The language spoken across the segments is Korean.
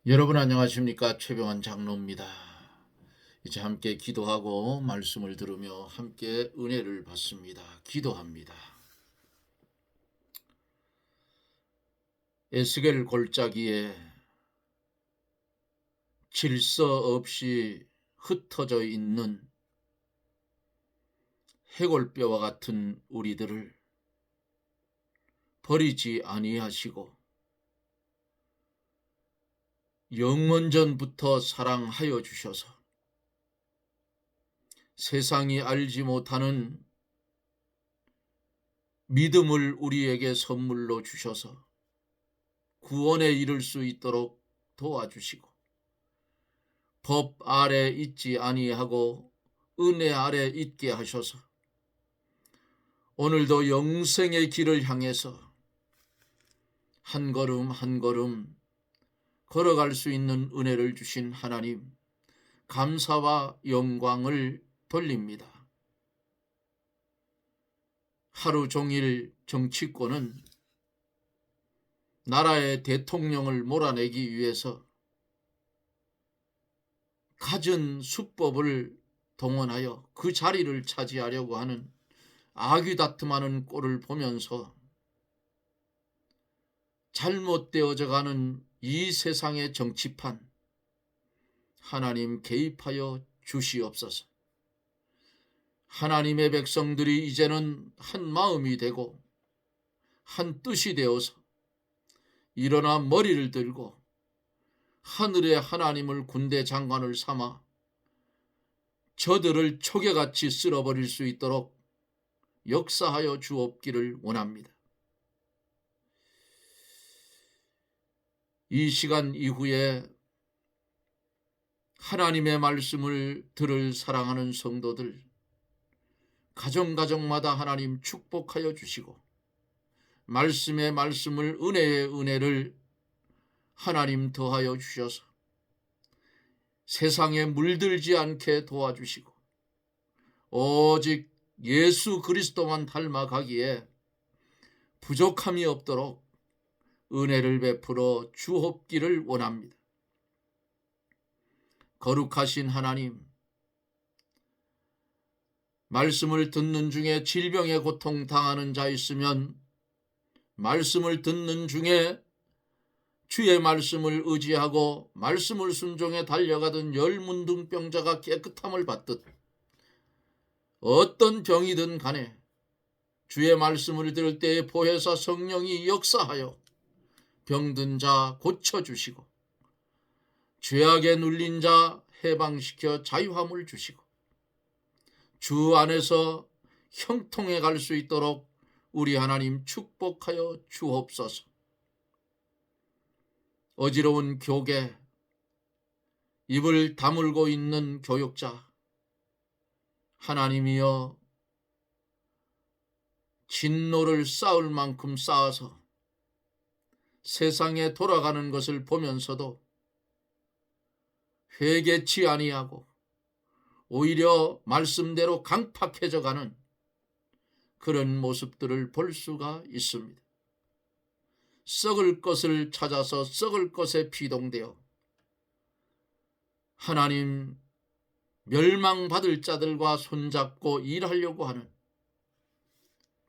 여러분 안녕하십니까? 최병환 장로입니다. 이제 함께 기도하고 말씀을 들으며 함께 은혜를 받습니다. 기도합니다. 에스겔 골짜기에 질서 없이 흩어져 있는 해골뼈와 같은 우리들을 버리지 아니하시고 영원전부터 사랑하여 주셔서 세상이 알지 못하는 믿음을 우리에게 선물로 주셔서 구원에 이를 수 있도록 도와주시고 법 아래 있지 아니하고 은혜 아래 있게 하셔서 오늘도 영생의 길을 향해서 한 걸음 한 걸음 걸어갈 수 있는 은혜를 주신 하나님, 감사와 영광을 돌립니다. 하루 종일 정치권은 나라의 대통령을 몰아내기 위해서 갖은 수법을 동원하여 그 자리를 차지하려고 하는 아귀다툼하는 꼴을 보면서 잘못되어져 가는 이 세상의 정치판, 하나님 개입하여 주시옵소서. 하나님의 백성들이 이제는 한 마음이 되고 한 뜻이 되어서 일어나 머리를 들고 하늘의 하나님을 군대 장관을 삼아 저들을 초계같이 쓸어버릴 수 있도록 역사하여 주옵기를 원합니다. 이 시간 이후에 하나님의 말씀을 들을 사랑하는 성도들, 가정가정마다 하나님 축복하여 주시고 말씀의 말씀을, 은혜의 은혜를 하나님 더하여 주셔서 세상에 물들지 않게 도와주시고 오직 예수 그리스도만 닮아가기에 부족함이 없도록 은혜를 베풀어 주옵기를 원합니다. 거룩하신 하나님, 말씀을 듣는 중에 질병에 고통당하는 자 있으면 말씀을 듣는 중에 주의 말씀을 의지하고 말씀을 순종해 달려가던 열문둥병자가 깨끗함을 받듯 어떤 병이든 간에 주의 말씀을 들을 때에 보혜사 성령이 역사하여 병든 자 고쳐주시고 죄악에 눌린 자 해방시켜 자유함을 주시고 주 안에서 형통해 갈 수 있도록 우리 하나님 축복하여 주옵소서. 어지러운 교계, 입을 다물고 있는 교육자, 하나님이여 진노를 쌓을 만큼 쌓아서 세상에 돌아가는 것을 보면서도 회개치 아니하고 오히려 말씀대로 강팍해져 가는 그런 모습들을 볼 수가 있습니다. 썩을 것을 찾아서 썩을 것에 피동되어 하나님 멸망받을 자들과 손잡고 일하려고 하는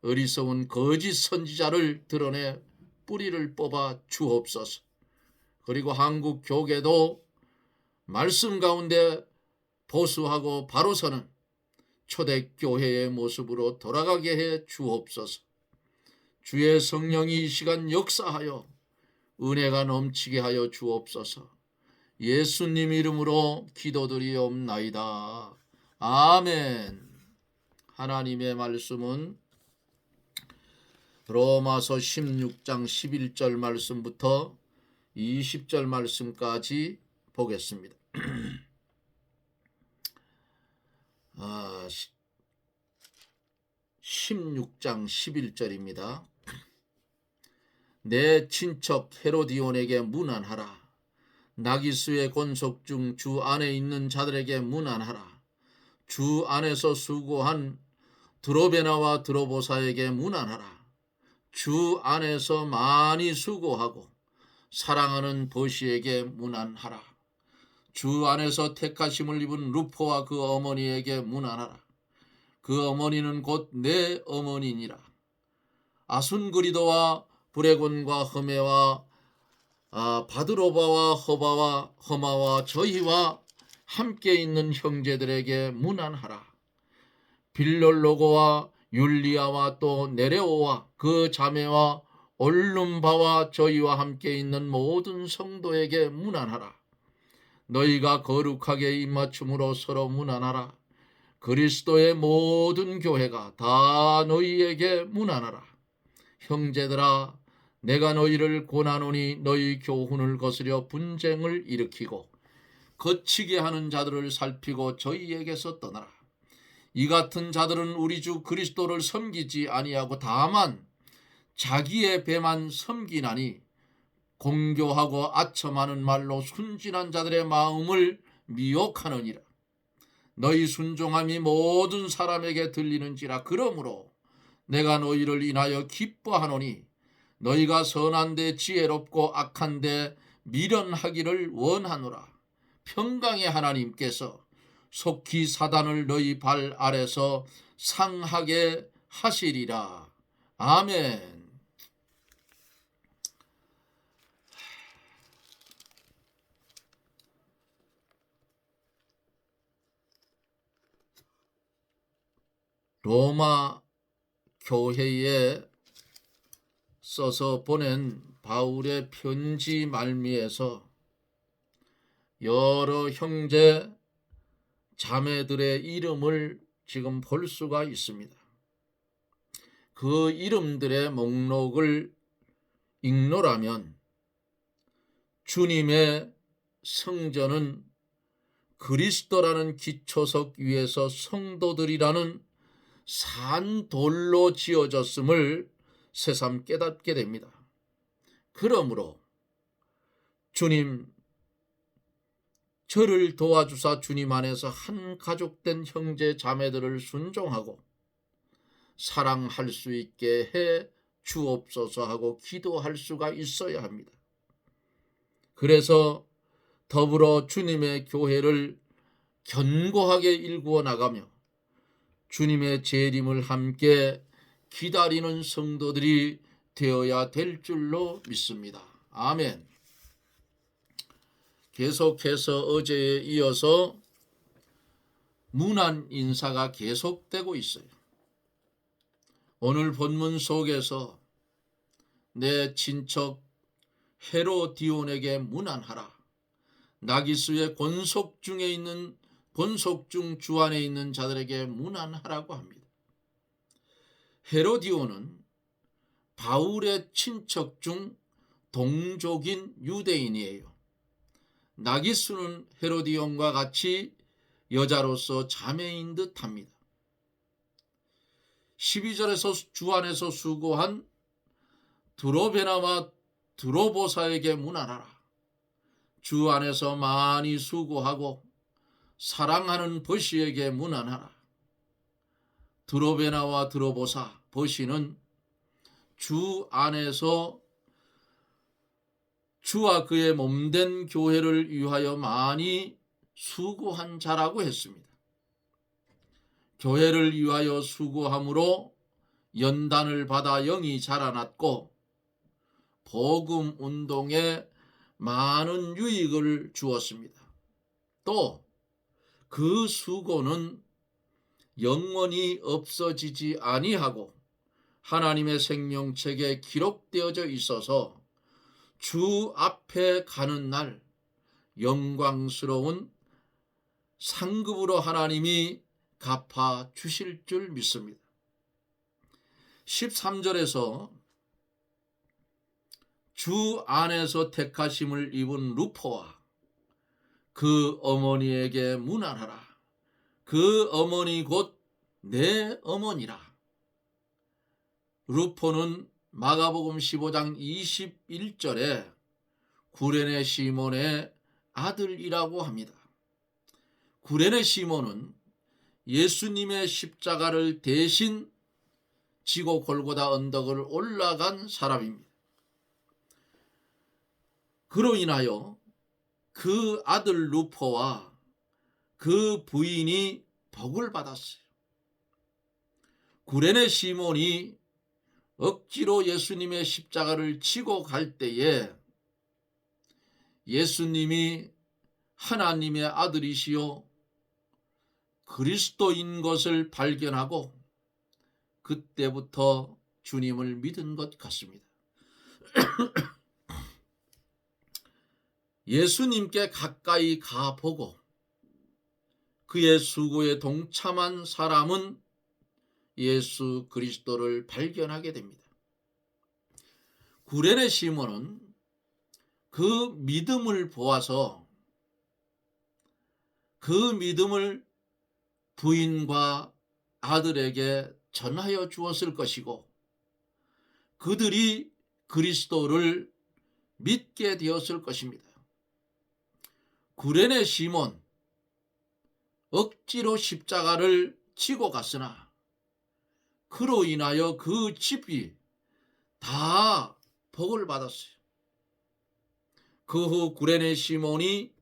어리석은 거짓 선지자를 드러내 뿌리를 뽑아 주옵소서. 그리고 한국 교계도 말씀 가운데 보수하고 바로 서는 초대교회의 모습으로 돌아가게 해 주옵소서. 주의 성령이 이 시간 역사하여 은혜가 넘치게 하여 주옵소서. 예수님 이름으로 기도드리옵나이다. 아멘. 하나님의 말씀은 로마서 16장 11절 말씀부터 20절 말씀까지 보겠습니다. 16장 11절입니다. 내 친척 헤로디온에게 문안하라. 나기수의 권속 중 주 안에 있는 자들에게 문안하라. 주 안에서 수고한 드로베나와 드로보사에게 문안하라. 주 안에서 많이 수고하고 사랑하는 버시에게 문안하라. 주 안에서 택하심을 입은 루포와 그 어머니에게 문안하라. 그 어머니는 곧 내 어머니니라. 아순그리도와 브레곤과 허메와 바드로바와 허바와 허마와 저희와 함께 있는 형제들에게 문안하라. 빌롤로고와 율리아와 또 네레오와 그 자매와 올룸바와 저희와 함께 있는 모든 성도에게 문안하라. 너희가 거룩하게 입맞춤으로 서로 문안하라. 그리스도의 모든 교회가 다 너희에게 문안하라. 형제들아, 내가 너희를 권하노니 너희 교훈을 거스려 분쟁을 일으키고 거치게 하는 자들을 살피고 저희에게서 떠나라. 이 같은 자들은 우리 주 그리스도를 섬기지 아니하고 다만 자기의 배만 섬기나니 공교하고 아첨하는 말로 순진한 자들의 마음을 미혹하느니라. 너희 순종함이 모든 사람에게 들리는지라. 그러므로 내가 너희를 인하여 기뻐하노니 너희가 선한데 지혜롭고 악한데 미련하기를 원하노라. 평강의 하나님께서 속히 사단을 너희 발 아래서 상하게 하시리라. 아멘. 로마 교회에 써서 보낸 바울의 편지 말미에서 여러 형제 자매들의 이름을 지금 볼 수가 있습니다. 그 이름들의 목록을 읽노라면 주님의 성전은 그리스도라는 기초석 위에서 성도들이라는 산돌로 지어졌음을 새삼 깨닫게 됩니다. 그러므로 주님, 저를 도와주사 주님 안에서 한 가족된 형제 자매들을 순종하고 사랑할 수 있게 해 주옵소서 하고 기도할 수가 있어야 합니다. 그래서 더불어 주님의 교회를 견고하게 일구어 나가며 주님의 재림을 함께 기다리는 성도들이 되어야 될 줄로 믿습니다. 아멘. 계속해서 어제에 이어서 문안 인사가 계속되고 있어요. 오늘 본문 속에서 내 친척 헤로디온에게 문안하라. 나기스의 권속 중에 있는 권속 중 주 안에 있는 자들에게 문안하라고 합니다. 헤로디온은 바울의 친척 중 동족인 유대인이에요. 나기스는 헤로디온과 같이 여자로서 자매인 듯합니다. 12절에서 주 안에서 수고한 드로베나와 드로보사에게 문안하라. 주 안에서 많이 수고하고 사랑하는 버시에게 문안하라. 드로베나와 드로보사, 버시는 주 안에서 주와 그의 몸된 교회를 위하여 많이 수고한 자라고 했습니다. 교회를 위하여 수고함으로 연단을 받아 영이 자라났고 복음 운동에 많은 유익을 주었습니다. 또 그 수고는 영원히 없어지지 아니하고 하나님의 생명책에 기록되어져 있어서 주 앞에 가는 날 영광스러운 상급으로 하나님이 갚아 주실 줄 믿습니다. 13절에서 주 안에서 택하심을 입은 루포와 그 어머니에게 문안하라. 그 어머니 곧 내 어머니라. 루포는 마가복음 15장 21절에 구레네 시몬의 아들이라고 합니다. 구레네 시몬은 예수님의 십자가를 대신 지고 골고다 언덕을 올라간 사람입니다. 그로 인하여 그 아들 루포와 그 부인이 복을 받았어요. 구레네 시몬이 억지로 예수님의 십자가를 지고 갈 때에 예수님이 하나님의 아들이시요 그리스도인 것을 발견하고 그때부터 주님을 믿은 것 같습니다. 예수님께 가까이 가보고 그의 수고에 동참한 사람은 예수 그리스도를 발견하게 됩니다. 구레네 시몬은 그 믿음을 보아서 그 믿음을 부인과 아들에게 전하여 주었을 것이고 그들이 그리스도를 믿게 되었을 것입니다. 구레네 시몬 억지로 십자가를 지고 갔으나 그로 인하여 그 집이 다 복을 받았어요. 그 후 구레네 시몬이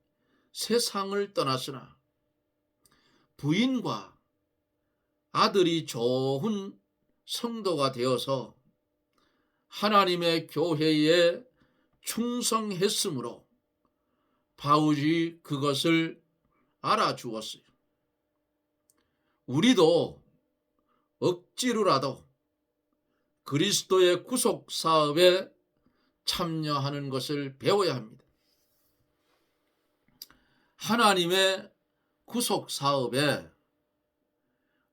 세상을 떠났으나 부인과 아들이 좋은 성도가 되어서 하나님의 교회에 충성했으므로 바울이 그것을 알아주었어요. 우리도 억지로라도 그리스도의 구속 사업에 참여하는 것을 배워야 합니다. 하나님의 구속 사업에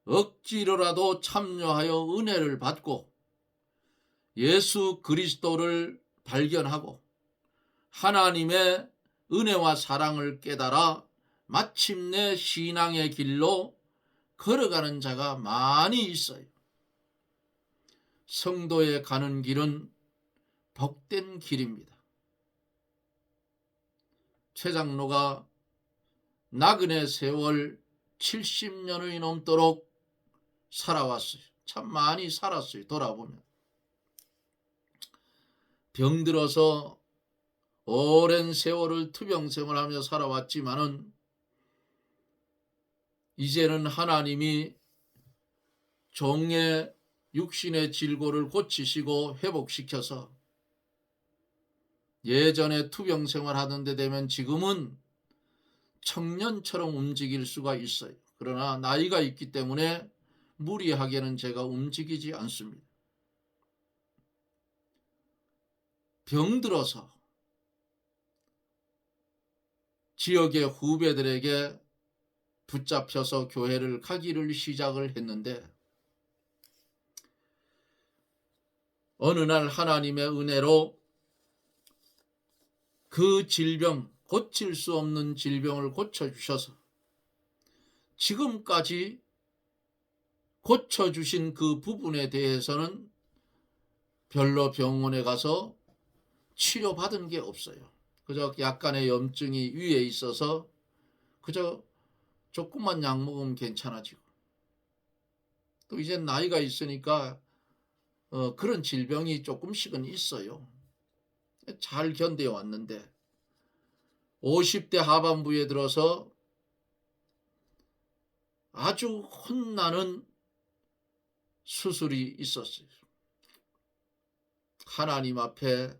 억지로라도 참여하여 은혜를 받고 예수 그리스도를 발견하고 하나님의 은혜와 사랑을 깨달아 마침내 신앙의 길로 걸어가는 자가 많이 있어요. 성도에 가는 길은 복된 길입니다. 최 장로가 나그네 세월 70년이 넘도록 살아왔어요. 참 많이 살았어요. 돌아보면. 병들어서 오랜 세월을 투병생활하며 살아왔지만은 이제는 하나님이 종의 육신의 질고를 고치시고 회복시켜서 예전에 투병생활 하던 데 되면 지금은 청년처럼 움직일 수가 있어요. 그러나 나이가 있기 때문에 무리하게는 제가 움직이지 않습니다. 병들어서 지역의 후배들에게 붙잡혀서 교회를 가기를 시작을 했는데 어느 날 하나님의 은혜로 그 질병, 고칠 수 없는 질병을 고쳐주셔서 지금까지 고쳐주신 그 부분에 대해서는 별로 병원에 가서 치료받은 게 없어요. 그저 약간의 염증이 위에 있어서 그저 조금만 약 먹으면 괜찮아지고 또 이제 나이가 있으니까 그런 질병이 조금씩은 있어요. 잘 견뎌왔는데 50대 하반부에 들어서 아주 혼나는 수술이 있었어요. 하나님 앞에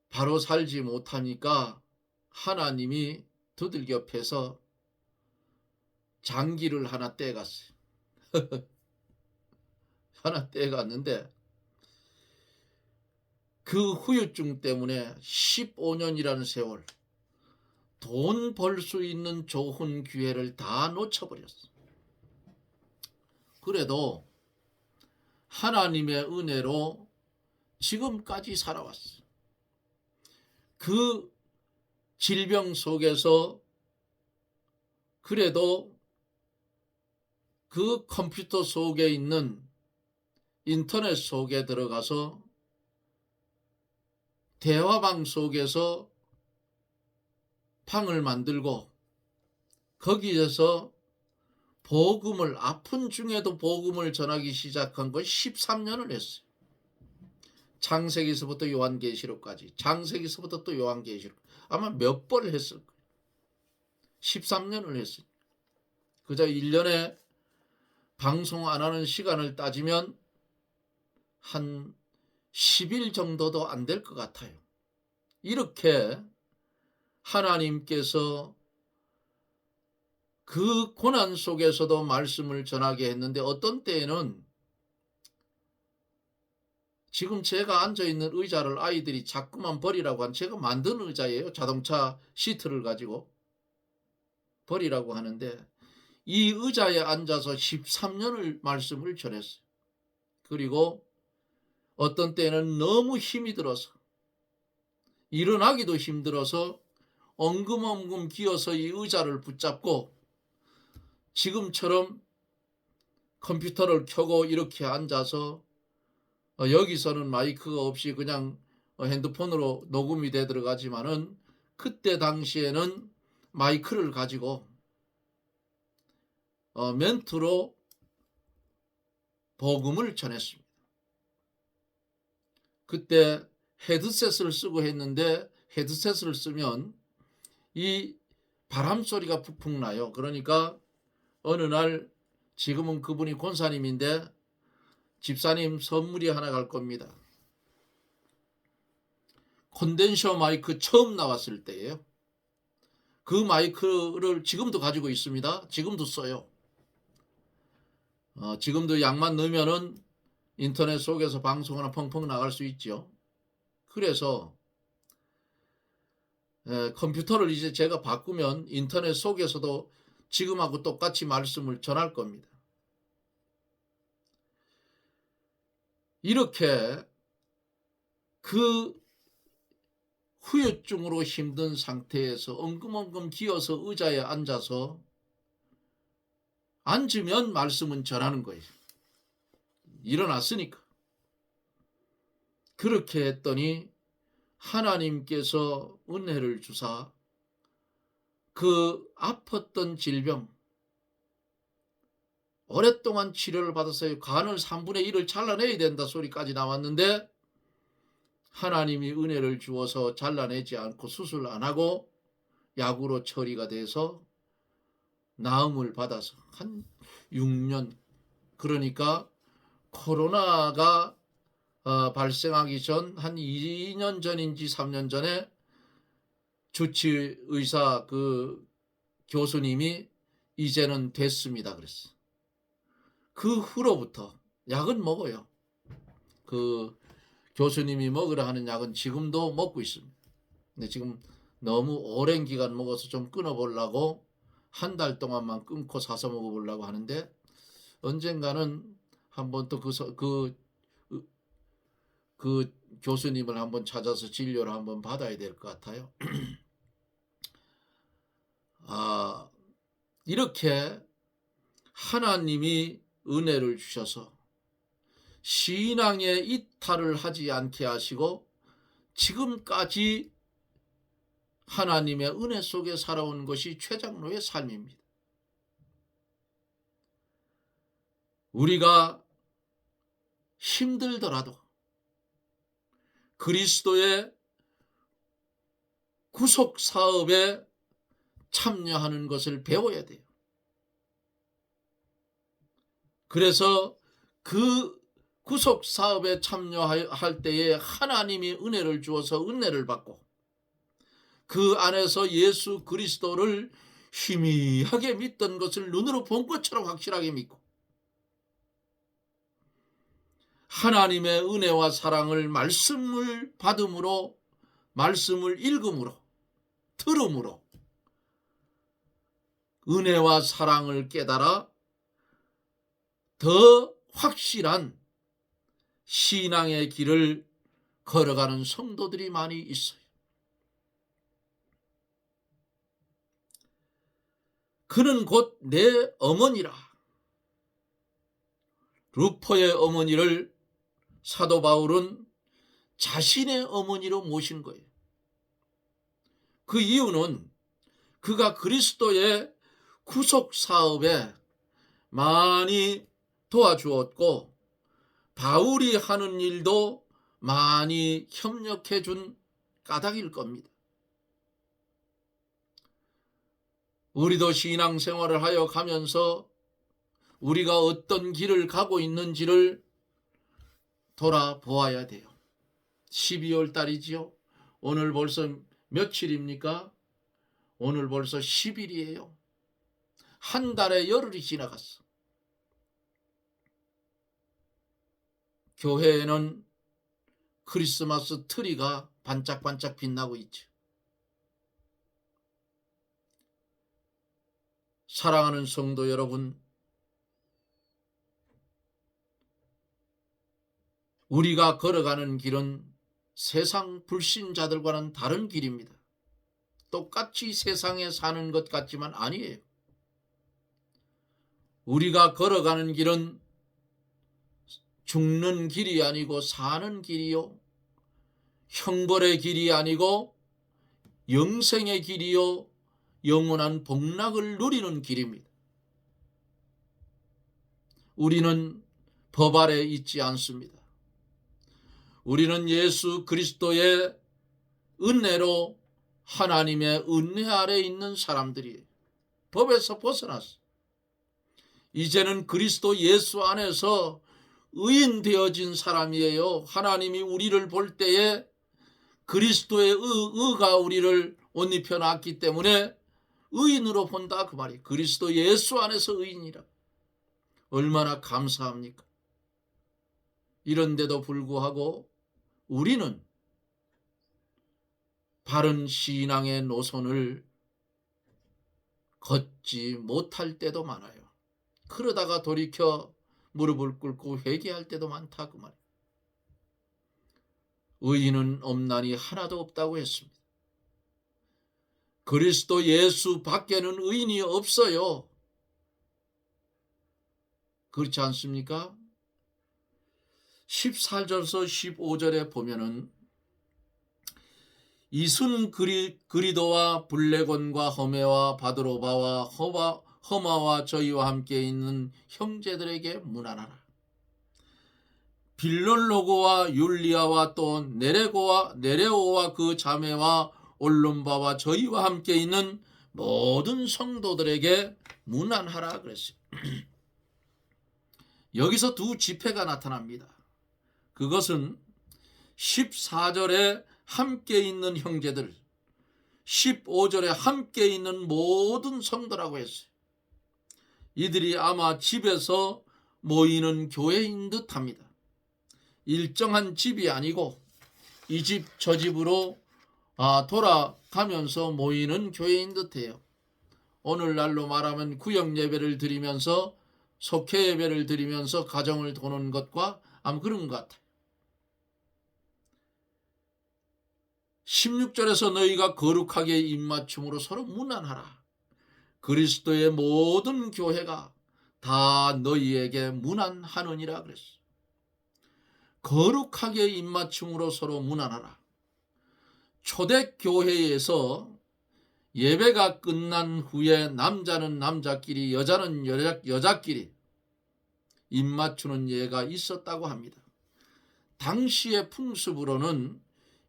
바로 살지 못하니까 하나님이 두들겨 패서 장기를 하나 떼갔어요. 하나 떼갔는데 그 후유증 때문에 15년이라는 세월 돈 벌 수 있는 좋은 기회를 다 놓쳐버렸어. 그래도 하나님의 은혜로 지금까지 살아왔어. 그 질병 속에서 그래도 그 컴퓨터 속에 있는 인터넷 속에 들어가서 대화방 속에서 방을 만들고 거기에서 복음을 아픈 중에도 복음을 전하기 시작한 걸 13년을 했어요. 창세기서부터 요한계시록까지, 창세기서부터 또 요한계시록, 아마 몇 번을 했을 거예요. 13년을 했어요. 그저 1년에 방송 안 하는 시간을 따지면 한 10일 정도도 안 될 것 같아요. 이렇게 하나님께서 그 고난 속에서도 말씀을 전하게 했는데, 어떤 때에는 지금 제가 앉아있는 의자를 아이들이 자꾸만 버리라고 한, 제가 만든 의자예요. 자동차 시트를 가지고 버리라고 하는데 이 의자에 앉아서 13년을 말씀을 전했어요. 그리고 어떤 때는 너무 힘이 들어서 일어나기도 힘들어서 엉금엉금 기어서 이 의자를 붙잡고 지금처럼 컴퓨터를 켜고 이렇게 앉아서 여기서는 마이크가 없이 그냥 핸드폰으로 녹음이 돼 들어가지만은 그때 당시에는 마이크를 가지고 멘트로 복음을 전했습니다. 그때 헤드셋을 쓰고 했는데 헤드셋을 쓰면 이 바람 소리가 푹푹 나요. 그러니까 어느 날, 지금은 그분이 권사님인데, 집사님 선물이 하나 갈 겁니다. 콘덴서 마이크 처음 나왔을 때예요. 그 마이크를 지금도 가지고 있습니다. 지금도 써요. 지금도 약만 넣으면은 인터넷 속에서 방송하나 펑펑 나갈 수 있죠. 그래서 컴퓨터를 이제 제가 바꾸면 인터넷 속에서도 지금하고 똑같이 말씀을 전할 겁니다. 이렇게 그 후유증으로 힘든 상태에서 엉금엉금 기어서 의자에 앉아서 앉으면 말씀은 전하는 거예요. 일어났으니까. 그렇게 했더니 하나님께서 은혜를 주사 그 아팠던 질병, 오랫동안 치료를 받았어요. 간을 3분의 1을 잘라내야 된다 소리까지 나왔는데 하나님이 은혜를 주어서 잘라내지 않고 수술 안 하고 약으로 처리가 돼서 나음을 받아서 한 6년, 그러니까 코로나가 발생하기 전 한 2년 전인지 3년 전에 주치의사 그 교수님이 이제는 됐습니다 그랬어. 그 후로부터 약은 먹어요. 그 교수님이 먹으라 하는 약은 지금도 먹고 있습니다. 근데 지금 너무 오랜 기간 먹어서 좀 끊어보려고 한 달 동안만 끊고 사서 먹어보려고 하는데, 언젠가는 한번 또 그 교수님을 한번 찾아서 진료를 한번 받아야 될 것 같아요. 이렇게 하나님이 은혜를 주셔서 신앙의 이탈을 하지 않게 하시고 지금까지 하나님의 은혜 속에 살아온 것이 최장로의 삶입니다. 우리가 힘들더라도 그리스도의 구속 사업에 참여하는 것을 배워야 돼요. 그래서 그 구속 사업에 참여할 때에 하나님이 은혜를 주어서 은혜를 받고 그 안에서 예수 그리스도를 희미하게 믿던 것을 눈으로 본 것처럼 확실하게 믿고 하나님의 은혜와 사랑을 말씀을 받음으로, 말씀을 읽음으로, 들음으로 은혜와 사랑을 깨달아 더 확실한 신앙의 길을 걸어가는 성도들이 많이 있어요. 그는 곧 내 어머니라. 루포의 어머니를 사도 바울은 자신의 어머니로 모신 거예요. 그 이유는 그가 그리스도의 구속 사업에 많이 도와주었고 바울이 하는 일도 많이 협력해 준 까닭일 겁니다. 우리도 신앙생활을 하여 가면서 우리가 어떤 길을 가고 있는지를 돌아보아야 돼요. 12월 달이지요. 오늘 벌써 며칠입니까? 오늘 벌써 10일이에요. 한 달의 열흘이 지나갔어. 교회에는 크리스마스 트리가 반짝반짝 빛나고 있죠. 사랑하는 성도 여러분, 우리가 걸어가는 길은 세상 불신자들과는 다른 길입니다. 똑같이 세상에 사는 것 같지만 아니에요. 우리가 걸어가는 길은 죽는 길이 아니고 사는 길이요. 형벌의 길이 아니고 영생의 길이요. 영원한 복락을 누리는 길입니다. 우리는 법 아래 있지 않습니다. 우리는 예수 그리스도의 은혜로 하나님의 은혜 아래 있는 사람들이에요. 법에서 벗어났어. 이제는 그리스도 예수 안에서 의인 되어진 사람이에요. 하나님이 우리를 볼 때에 그리스도의 의가 우리를 옷 입혀 놨기 때문에 의인으로 본다 그 말이에요. 그리스도 예수 안에서 의인이라. 얼마나 감사합니까? 이런데도 불구하고 우리는 바른 신앙의 노선을 걷지 못할 때도 많아요. 그러다가 돌이켜 무릎을 꿇고 회개할 때도 많다 그 말이에요. 의인은 없나니 하나도 없다고 했습니다. 그리스도 예수 밖에는 의인이 없어요. 그렇지 않습니까? 14절에서 15절에 보면은 이순 그리도와 블레곤과 허메와 바드로바와 허마와 저희와 함께 있는 형제들에게 문안하라. 빌롤로고와 율리아와 또 네레오와 그 자매와 올lum바와 저희와 함께 있는 모든 성도들에게 문안하라 그랬어요. 여기서 두 지폐가 나타납니다. 그것은 14절에 함께 있는 형제들, 15절에 함께 있는 모든 성도라고 했어요. 이들이 아마 집에서 모이는 교회인 듯합니다. 일정한 집이 아니고 이 집 저 집으로 돌아가면서 모이는 교회인 듯해요. 오늘날로 말하면 구역 예배를 드리면서 속회 예배를 드리면서 가정을 도는 것과 아마 그런 것 같아요. 16절에서 너희가 거룩하게 입맞춤으로 서로 문안하라. 그리스도의 모든 교회가 다 너희에게 문안하느니라 그랬어요. 거룩하게 입맞춤으로 서로 문안하라. 초대교회에서 예배가 끝난 후에 남자는 남자끼리 여자는 여자끼리 입맞추는 예가 있었다고 합니다. 당시의 풍습으로는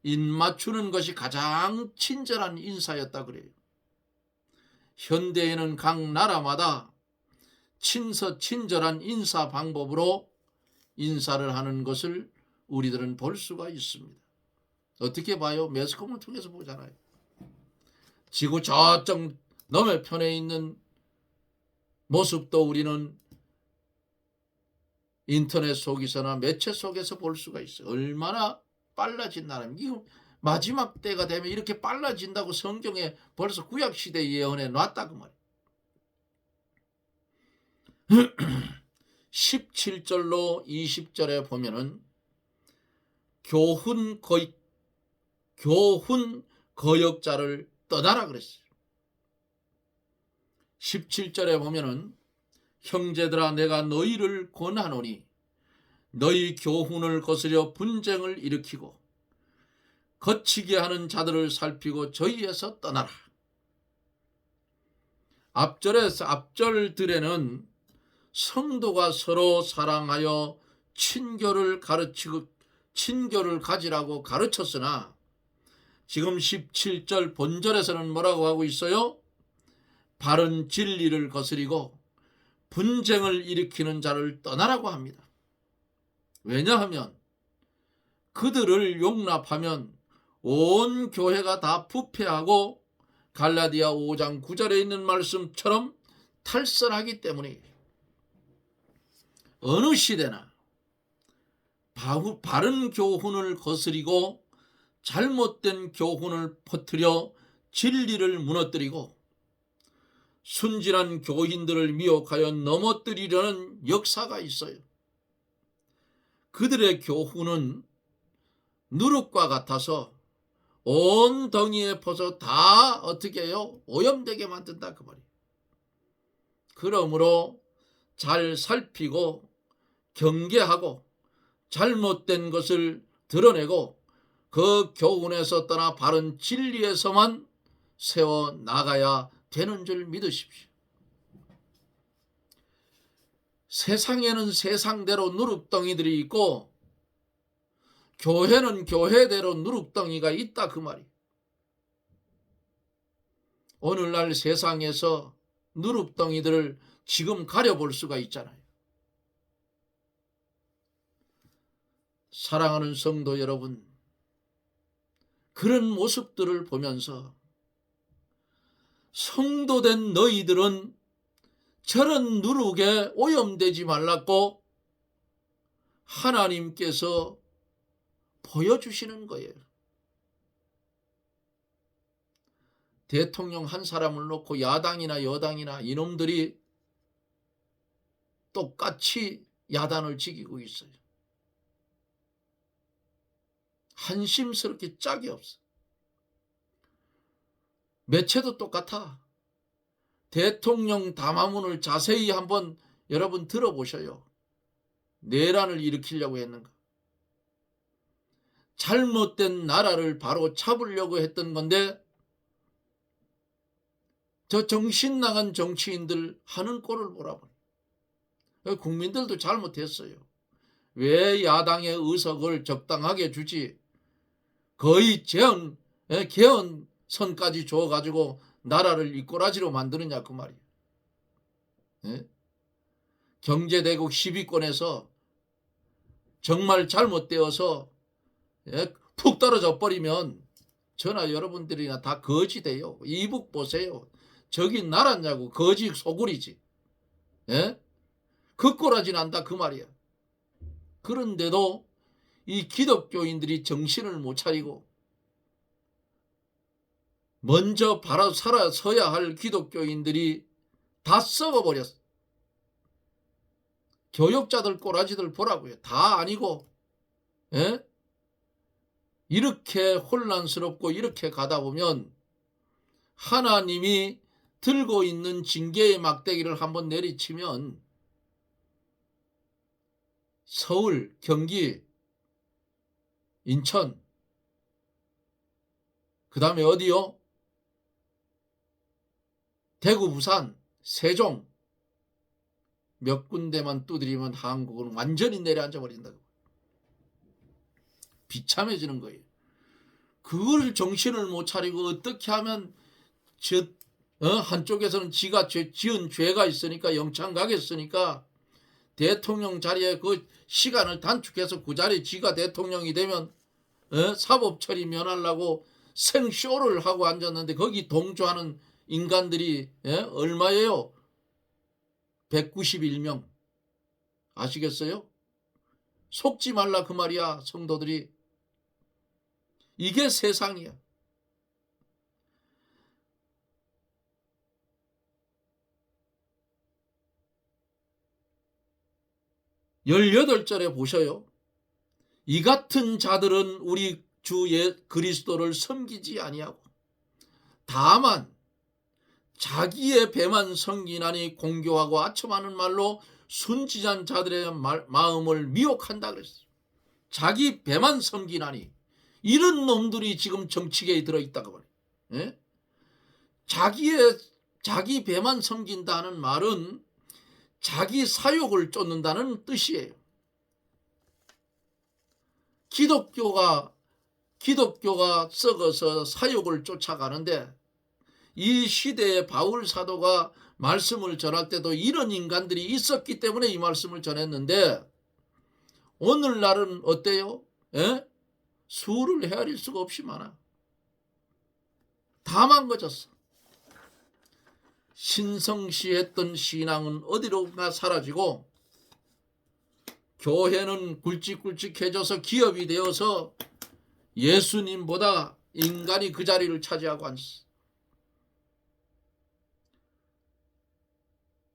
입맞추는 것이 가장 친절한 인사였다 그래요. 현대에는 각 나라마다 친절한 인사 방법으로 인사를 하는 것을 우리들은 볼 수가 있습니다. 어떻게 봐요? 매스컴을 통해서 보잖아요. 지구 저쪽 너머편에 있는 모습도 우리는 인터넷 속에서나 매체 속에서 볼 수가 있어요. 얼마나 빨라진 나라입니까? 마지막 때가 되면 이렇게 빨라진다고 성경에 벌써 구약시대 예언해 놨다 그 말이에요. 17절로 20절에 보면은 교훈 거역자를 떠나라 그랬어요. 17절에 보면은 형제들아 내가 너희를 권하노니 너희 교훈을 거스려 분쟁을 일으키고 거치게 하는 자들을 살피고 저희에서 떠나라. 앞절들에는 성도가 서로 사랑하여 친교를 가르치고 친교를 가지라고 가르쳤으나 지금 17절 본절에서는 뭐라고 하고 있어요? 바른 진리를 거스리고 분쟁을 일으키는 자를 떠나라고 합니다. 왜냐하면 그들을 용납하면 온 교회가 다 부패하고 갈라디아 5장 9절에 있는 말씀처럼 탈선하기 때문에 어느 시대나 바른 교훈을 거스리고 잘못된 교훈을 퍼뜨려 진리를 무너뜨리고 순진한 교인들을 미혹하여 넘어뜨리려는 역사가 있어요. 그들의 교훈은 누룩과 같아서 온 덩이에 퍼서 다 어떻게 해요? 오염되게 만든다 그 말이에요. 그러므로 잘 살피고 경계하고 잘못된 것을 드러내고 그 교훈에서 떠나 바른 진리에서만 세워나가야 되는 줄 믿으십시오. 세상에는 세상대로 누룩덩이들이 있고 교회는 교회대로 누룩덩이가 있다 그 말이에요. 오늘날 세상에서 누룩덩이들을 지금 가려볼 수가 있잖아요. 사랑하는 성도 여러분, 그런 모습들을 보면서 성도된 너희들은 저런 누룩에 오염되지 말라고 하나님께서 보여주시는 거예요. 대통령 한 사람을 놓고 야당이나 여당이나 이놈들이 똑같이 야단을 지키고 있어요. 한심스럽게 짝이 없어. 매체도 똑같아. 대통령 담화문을 자세히 한번 여러분 들어보셔요. 내란을 일으키려고 했는가? 잘못된 나라를 바로 잡으려고 했던 건데 저 정신 나간 정치인들 하는 꼴을 보라고. 국민들도 잘못했어요. 왜 야당의 의석을 적당하게 주지? 거의 개헌선까지 줘가지고 나라를 이꼬라지로 만드느냐 그 말이에요. 예? 경제대국 10위권에서 정말 잘못되어서 푹 떨어져 버리면 저나 여러분들이나 다 거지 돼요. 이북 보세요. 저기 나라냐고 거지 소굴이지. 예? 그 꼬라지 난다 그 말이야. 그런데도 이 기독교인들이 정신을 못 차리고 먼저 바로 살아서야 할 기독교인들이 다 썩어버렸어. 교역자들 꼬라지들 보라고요. 다 아니고 예? 이렇게 혼란스럽고 이렇게 가다 보면 하나님이 들고 있는 징계의 막대기를 한번 내리치면 서울, 경기, 인천, 그 다음에 어디요? 대구, 부산, 세종 몇 군데만 두드리면 한국은 완전히 내려앉아 버린다고. 비참해지는 거예요. 그걸 정신을 못 차리고 어떻게 하면 한쪽에서는 지가 지은 죄가 있으니까 영창 가겠으니까 대통령 자리에 그 시간을 단축해서 그 자리에 지가 대통령이 되면 사법 처리 면하려고 생쇼를 하고 앉았는데 거기 동조하는 인간들이 얼마예요? 191명. 아시겠어요? 속지 말라 그 말이야 성도들이. 이게 세상이야. (18절에) 보셔요. 이 같은 자들은 우리 주 그리스도를 섬기지 아니하고 다만 자기의 배만 섬기나니 공교하고 아첨하는 말로 순진한 자들의 마음을 미혹한다 그랬어요. 자기 배만 섬기나니. 이런 놈들이 지금 정치계에 들어있다고 말해요. 예? 자기 배만 섬긴다는 말은 자기 사욕을 쫓는다는 뜻이에요. 기독교가 썩어서 사욕을 쫓아가는데 이 시대에 바울 사도가 말씀을 전할 때도 이런 인간들이 있었기 때문에 이 말씀을 전했는데 오늘날은 어때요? 에? 수를 헤아릴 수가 없이 많아. 다 망가졌어. 신성시했던 신앙은 어디로나 사라지고 교회는 굵직굵직해져서 기업이 되어서 예수님보다 인간이 그 자리를 차지하고 앉았어.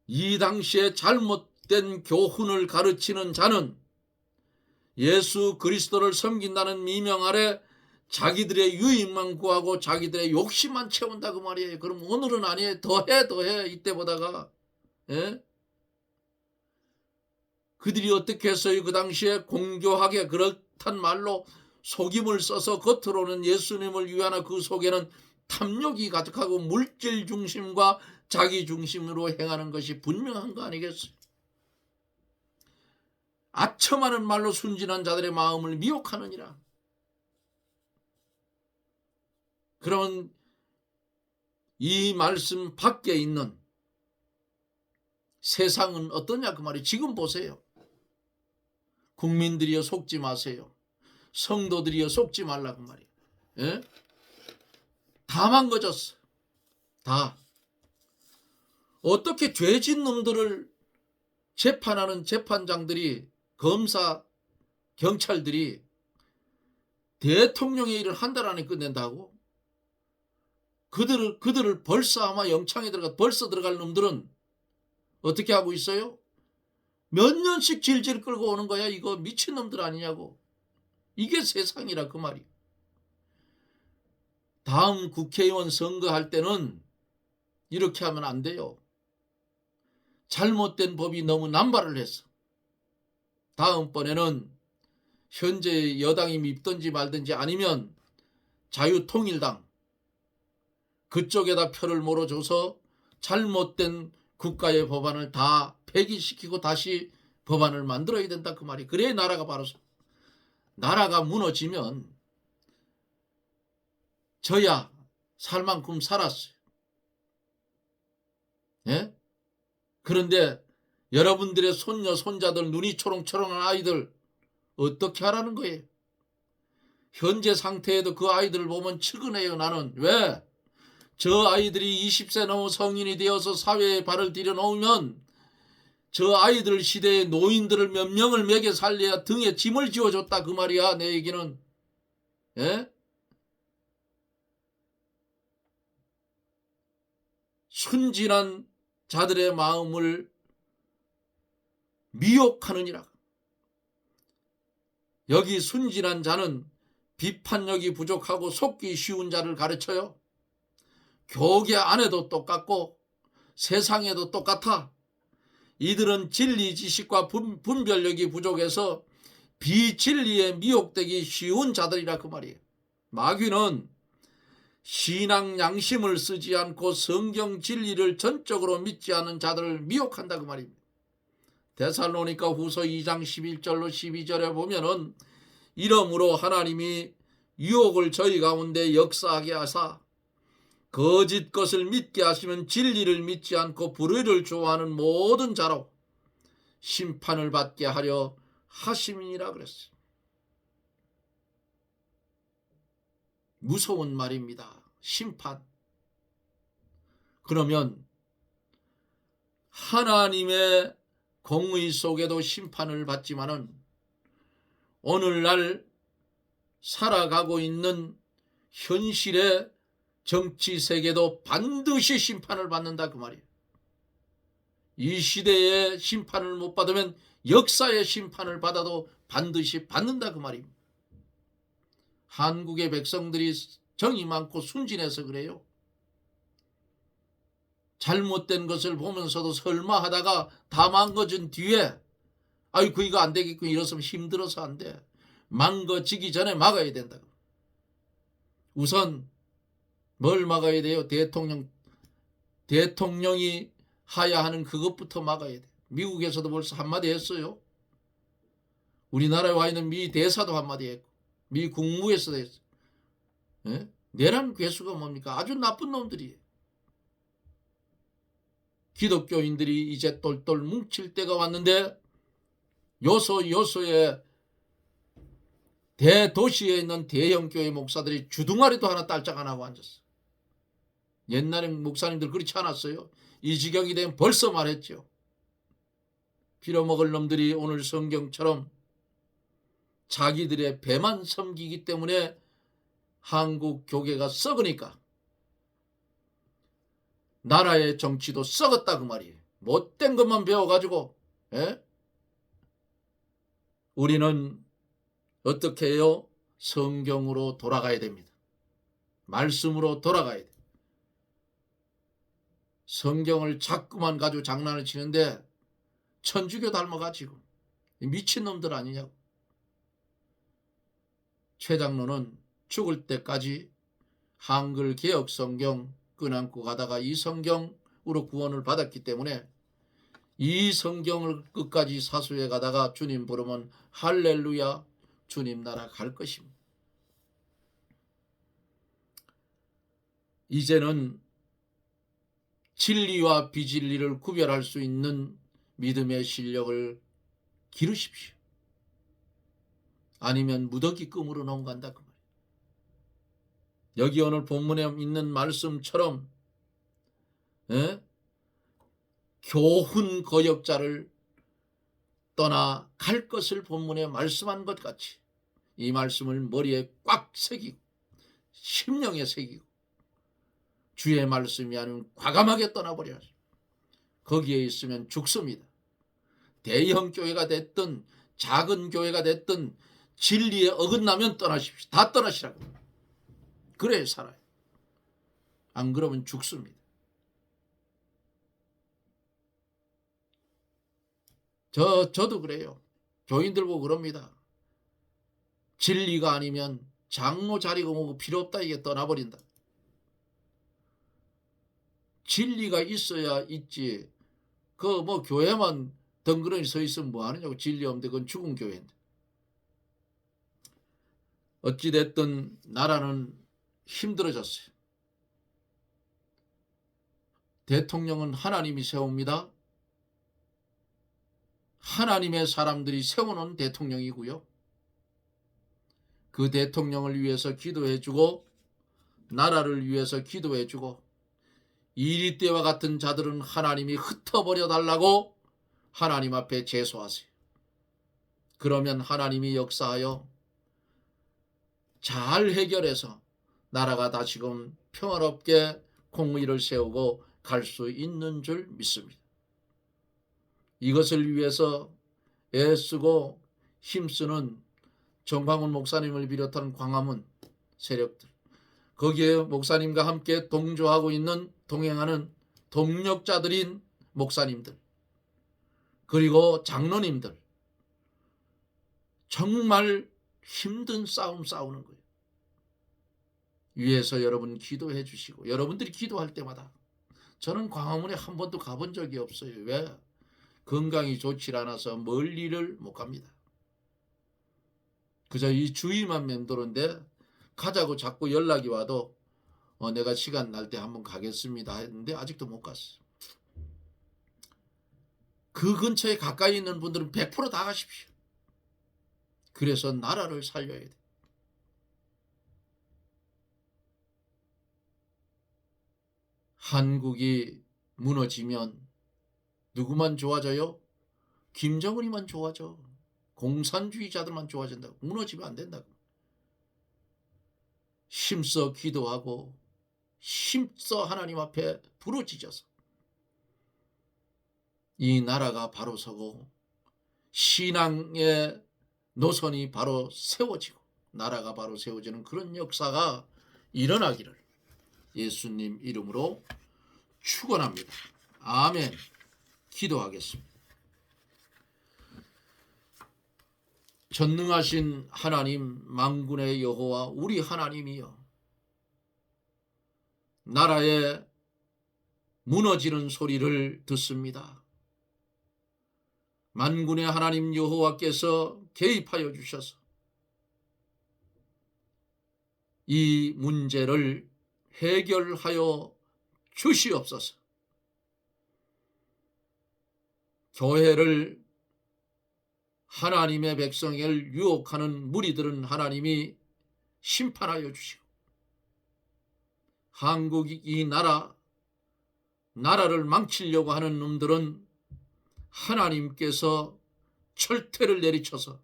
이 당시에 잘못된 교훈을 가르치는 자는 예수 그리스도를 섬긴다는 미명 아래 자기들의 유익만 구하고 자기들의 욕심만 채운다 그 말이에요. 그럼 오늘은 아니에요. 더해 이때보다가. 예? 그들이 어떻게 했어요? 그 당시에 공교하게 그렇단 말로 속임을 써서 겉으로는 예수님을 위하나 그 속에는 탐욕이 가득하고 물질 중심과 자기 중심으로 행하는 것이 분명한 거 아니겠어요? 아첨하는 말로 순진한 자들의 마음을 미혹하느니라. 그러면 이 말씀 밖에 있는 세상은 어떠냐 그 말이. 지금 보세요. 국민들이여 속지 마세요. 성도들이여 속지 말라 그 말이에요. 예? 다 망가졌어. 다. 어떻게 죄진 놈들을 재판하는 재판장들이, 검사, 경찰들이 대통령의 일을 한 달 안에 끝낸다고? 그들을 벌써 아마 영창에 벌써 들어갈 놈들은 어떻게 하고 있어요? 몇 년씩 질질 끌고 오는 거야. 이거 미친놈들 아니냐고. 이게 세상이라 그 말이야. 다음 국회의원 선거할 때는 이렇게 하면 안 돼요. 잘못된 법이 너무 남발을 했어. 다음번에는 현재 여당이 밉든지 말든지 아니면 자유통일당 그쪽에다 표를 몰아줘서 잘못된 국가의 법안을 다 폐기시키고 다시 법안을 만들어야 된다 그 말이. 그래야 나라가 바로 나라가 무너지면 저야 살 만큼 살았어요. 예? 그런데 여러분들의 손녀 손자들 눈이 초롱초롱한 아이들 어떻게 하라는 거예요? 현재 상태에도 그 아이들을 보면 측은해요. 나는. 왜? 저 아이들이 20세 넘어 성인이 되어서 사회에 발을 들여놓으면 저 아이들 시대의 노인들을 몇 명을 먹여 살려야 등에 짐을 지어줬다 그 말이야. 내 얘기는. 예? 순진한 자들의 마음을 미혹하느니라. 여기 순진한 자는 비판력이 부족하고 속기 쉬운 자를 가르쳐요. 교계 안에도 똑같고 세상에도 똑같아. 이들은 진리 지식과 분별력이 부족해서 비진리에 미혹되기 쉬운 자들이라 그 말이에요. 마귀는 신앙 양심을 쓰지 않고 성경 진리를 전적으로 믿지 않은 자들을 미혹한다 그 말입니다. 데살로니가 후서 2장 11절로 12절에 보면은 이러므로 하나님이 유혹을 저희 가운데 역사하게 하사 거짓 것을 믿게 하시면 진리를 믿지 않고 불의를 좋아하는 모든 자로 심판을 받게 하려 하심이니라 그랬어요. 무서운 말입니다. 심판. 그러면 하나님의 공의 속에도 심판을 받지만은 오늘날 살아가고 있는 현실의 정치 세계도 반드시 심판을 받는다 그 말이에요. 이 시대에 심판을 못 받으면 역사의 심판을 받아도 반드시 받는다 그 말입니다. 한국의 백성들이 정이 많고 순진해서 그래요. 잘못된 것을 보면서도 설마 하다가 다 망가진 뒤에 아이고 이거 안 되겠군 이러면 힘들어서 안 돼. 망가지기 전에 막아야 된다. 우선 뭘 막아야 돼요? 대통령이 하야 하는 그것부터 막아야 돼. 미국에서도 벌써 한마디 했어요. 우리나라에 와 있는 미 대사도 한마디 했고 미 국무에서 됐어요. 예? 내란 괴수가 뭡니까? 아주 나쁜 놈들이에요. 기독교인들이 이제 똘똘 뭉칠 때가 왔는데 요소에 대도시에 있는 대형교회 목사들이 주둥아리도 하나 딸짝 안 하고 앉았어요. 옛날에 목사님들 그렇지 않았어요? 이 지경이 되면 벌써 말했죠. 빌어먹을 놈들이 오늘 성경처럼 자기들의 배만 섬기기 때문에 한국 교계가 썩으니까 나라의 정치도 썩었다 그 말이에요. 못된 것만 배워가지고. 예? 우리는 어떻게 해요? 성경으로 돌아가야 됩니다. 말씀으로 돌아가야 돼요. 성경을 자꾸만 가지고 장난을 치는데 천주교 닮아가지고 미친놈들 아니냐고. 최 장로는 죽을 때까지 한글 개혁 성경 끈안고 가다가 이 성경으로 구원을 받았기 때문에 이 성경을 끝까지 사수해 가다가 주님 부르면 할렐루야 주님 나라 갈 것입니다. 이제는 진리와 비진리를 구별할 수 있는 믿음의 실력을 기르십시오. 아니면 무더기 끔으로 넘어간다 그 말이에요. 여기 오늘 본문에 있는 말씀처럼 교훈 거역자를 떠나 갈 것을 본문에 말씀한 것 같이 이 말씀을 머리에 꽉 새기고 심령에 새기고 주의 말씀이 아니면 과감하게 떠나버려야 합니다. 거기에 있으면 죽습니다. 대형 교회가 됐든 작은 교회가 됐든 진리에 어긋나면 떠나십시오. 다 떠나시라고. 그래야 살아요. 안 그러면 죽습니다. 저도 그래요. 교인들 보고 그럽니다. 진리가 아니면 장로 자리가 뭐고 필요 없다 이게 떠나버린다. 진리가 있어야 있지. 그 뭐 교회만 덩그러니 서 있으면 뭐 하느냐고. 진리 없는데 그건 죽은 교회인데. 어찌됐든 나라는 힘들어졌어요. 대통령은 하나님이 세웁니다. 하나님의 사람들이 세워놓은 대통령이고요. 그 대통령을 위해서 기도해주고 나라를 위해서 기도해주고 이리 때와 같은 자들은 하나님이 흩어버려 달라고 하나님 앞에 제소하세요. 그러면 하나님이 역사하여 잘 해결해서 나라가 다시금 평화롭게 공의를 세우고 갈 수 있는 줄 믿습니다. 이것을 위해서 애쓰고 힘쓰는 정광훈 목사님을 비롯한 광화문 세력들, 거기에 목사님과 함께 동조하고 있는 동행하는 동력자들인 목사님들, 그리고 장로님들, 정말 힘든 싸움 싸우는 거예요. 위에서 여러분 기도해 주시고 여러분들이 기도할 때마다 저는 광화문에 한 번도 가본 적이 없어요. 왜? 건강이 좋지 않아서 멀리를 못 갑니다. 그저 이 주위만 맴도는데 가자고 자꾸 연락이 와도 내가 시간 날 때 한번 가겠습니다 했는데 아직도 못 갔어요. 그 근처에 가까이 있는 분들은 100% 다 가십시오. 그래서 나라를 살려야 돼. 한국이 무너지면 누구만 좋아져요? 김정은이만 좋아져. 공산주의자들만 좋아진다고. 무너지면 안 된다고. 힘써 기도하고 힘써 하나님 앞에 부르짖어서 이 나라가 바로 서고 신앙의 노선이 바로 세워지고 나라가 바로 세워지는 그런 역사가 일어나기를 예수님 이름으로 축원합니다. 아멘. 기도하겠습니다. 전능하신 하나님 만군의 여호와 우리 하나님이여, 나라의 무너지는 소리를 듣습니다. 만군의 하나님 여호와께서 개입하여 주셔서 이 문제를 해결하여 주시옵소서. 교회를, 하나님의 백성을 유혹하는 무리들은 하나님이 심판하여 주시고, 한국 이 나라를 망치려고 하는 놈들은 하나님께서 철퇴를 내리쳐서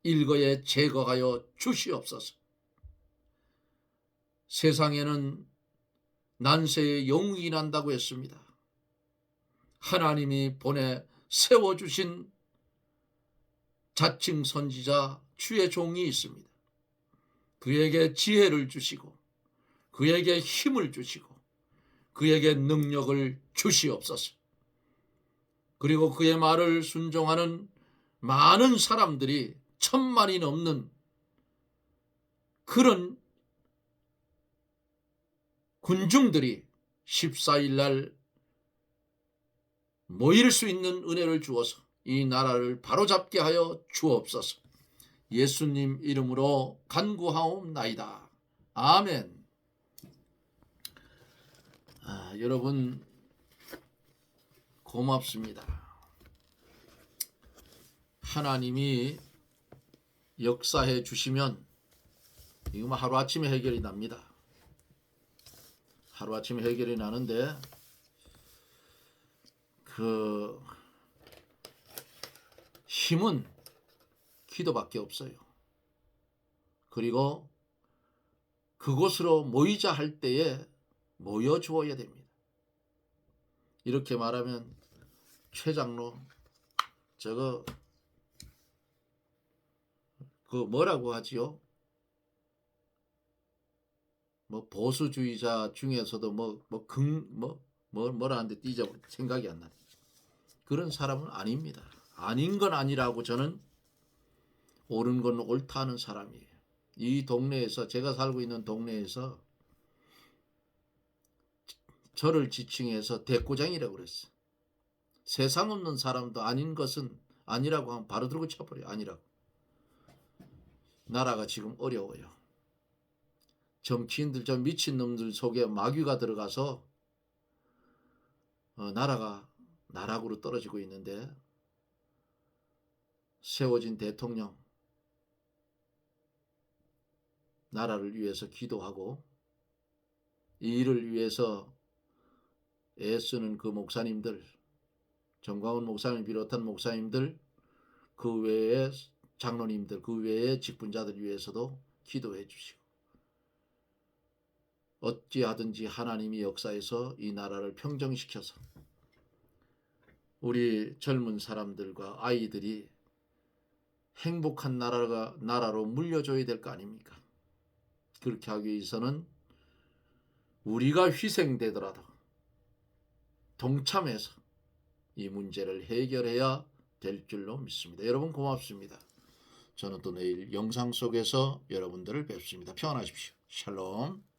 일거에 제거하여 주시옵소서. 세상에는 난세의 영웅이 난다고 했습니다. 하나님이 보내 세워주신 자칭 선지자 주의 종이 있습니다. 그에게 지혜를 주시고, 그에게 힘을 주시고, 그에게 능력을 주시옵소서. 그리고 그의 말을 순종하는 많은 사람들이 1000만이 넘는 그런 군중들이 14일 날 모일 수 있는 은혜를 주어서 이 나라를 바로잡게 하여 주옵소서. 예수님 이름으로 간구하옵나이다. 아멘. 여러분 고맙습니다. 하나님이 역사해 주시면 이거 하루아침에 해결이 납니다. 하루아침에 해결이 나는데 그 힘은 기도밖에 없어요. 그리고 그곳으로 모이자 할 때에 모여 주어야 됩니다. 이렇게 말하면 최 장로 저거 그 뭐라고 하지요? 뭐 보수주의자 중에서도 뭐라는데 생각이 안 나네. 그런 사람은 아닙니다. 아닌 건 아니라고 저는 옳은 건 옳다 하는 사람이에요. 이 동네에서, 제가 살고 있는 동네에서 저를 지칭해서 대꾸장이라고 그랬어. 세상 없는 사람도 아닌 것은 아니라고 하면 바로 들고 쳐버려. 아니라고. 나라가 지금 어려워요. 정치인들, 저 미친놈들 속에 마귀가 들어가서 나라가 나락으로 떨어지고 있는데, 세워진 대통령 나라를 위해서 기도하고 이 일을 위해서 애쓰는 그 목사님들, 정광훈 목사님 비롯한 목사님들, 그 외에 장로님들, 그 외에 직분자들 위해서도 기도해 주시고, 어찌하든지 하나님이 역사에서 이 나라를 평정시켜서 우리 젊은 사람들과 아이들이 행복한 나라로 물려줘야 될 거 아닙니까? 그렇게 하기 위해서는 우리가 희생되더라도 동참해서 이 문제를 해결해야 될 줄로 믿습니다. 여러분 고맙습니다. 저는 또 내일 영상 속에서 여러분들을 뵙습니다. 평안하십시오. 샬롬.